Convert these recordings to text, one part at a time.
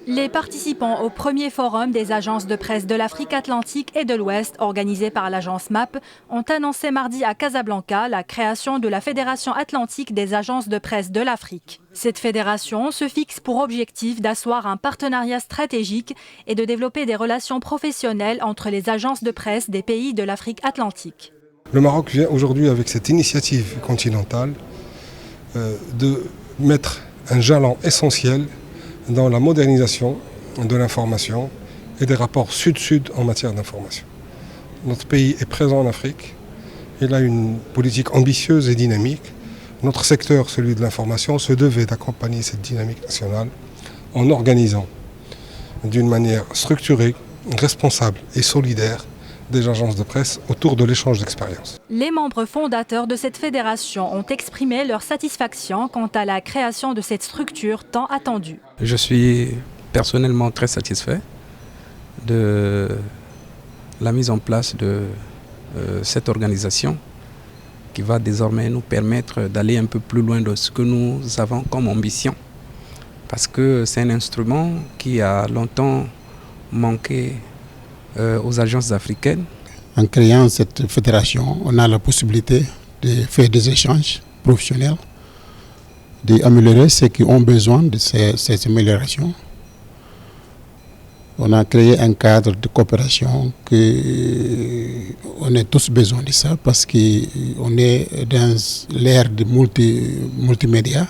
Les participants au premier forum des agences de presse de l'Afrique atlantique et de l'Ouest, organisé par l'agence MAP, ont annoncé mardi à Casablanca la création de la Fédération atlantique des agences de presse de l'Afrique. Cette fédération se fixe pour objectif d'asseoir un partenariat stratégique et de développer des relations professionnelles entre les agences de presse des pays de l'Afrique atlantique. Le Maroc vient aujourd'hui avec cette initiative continentale de mettre un jalon essentiel dans la modernisation de l'information et des rapports sud-sud en matière d'information. Notre pays est présent en Afrique, il a une politique ambitieuse et dynamique. Notre secteur, celui de l'information, se devait d'accompagner cette dynamique nationale en organisant d'une manière structurée, responsable et solidaire des agences de presse autour de l'échange d'expériences. Les membres fondateurs de cette fédération ont exprimé leur satisfaction quant à la création de cette structure tant attendue. Je suis personnellement très satisfait de la mise en place de cette organisation qui va désormais nous permettre d'aller un peu plus loin de ce que nous avons comme ambition. Parce que c'est un instrument qui a longtemps manqué aux agences africaines. En créant cette fédération, on a la possibilité de faire des échanges professionnels, d'améliorer ceux qui ont besoin de ces améliorations. On a créé un cadre de coopération on a tous besoin de ça parce qu'on est dans l'ère de multimédia.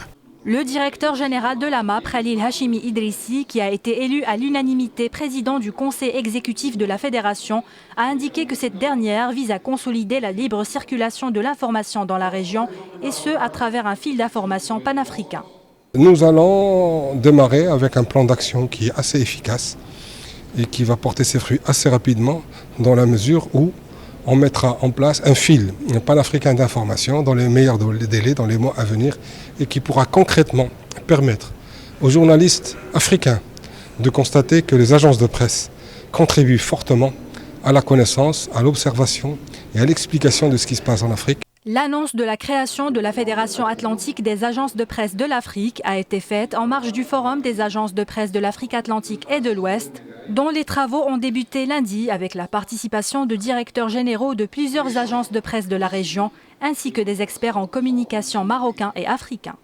Le directeur général de la MAP, Khalil Hashimi Idrissi, qui a été élu à l'unanimité président du conseil exécutif de la fédération, a indiqué que cette dernière vise à consolider la libre circulation de l'information dans la région, et ce à travers un fil d'information panafricain. Nous allons démarrer avec un plan d'action qui est assez efficace et qui va porter ses fruits assez rapidement dans la mesure où on mettra en place un fil panafricain d'information dans les meilleurs délais, dans les mois à venir, et qui pourra concrètement permettre aux journalistes africains de constater que les agences de presse contribuent fortement à la connaissance, à l'observation et à l'explication de ce qui se passe en Afrique. L'annonce de la création de la Fédération atlantique des agences de presse de l'Afrique a été faite en marge du Forum des agences de presse de l'Afrique atlantique et de l'Ouest, dont les travaux ont débuté lundi avec la participation de directeurs généraux de plusieurs agences de presse de la région, ainsi que des experts en communication marocains et africains.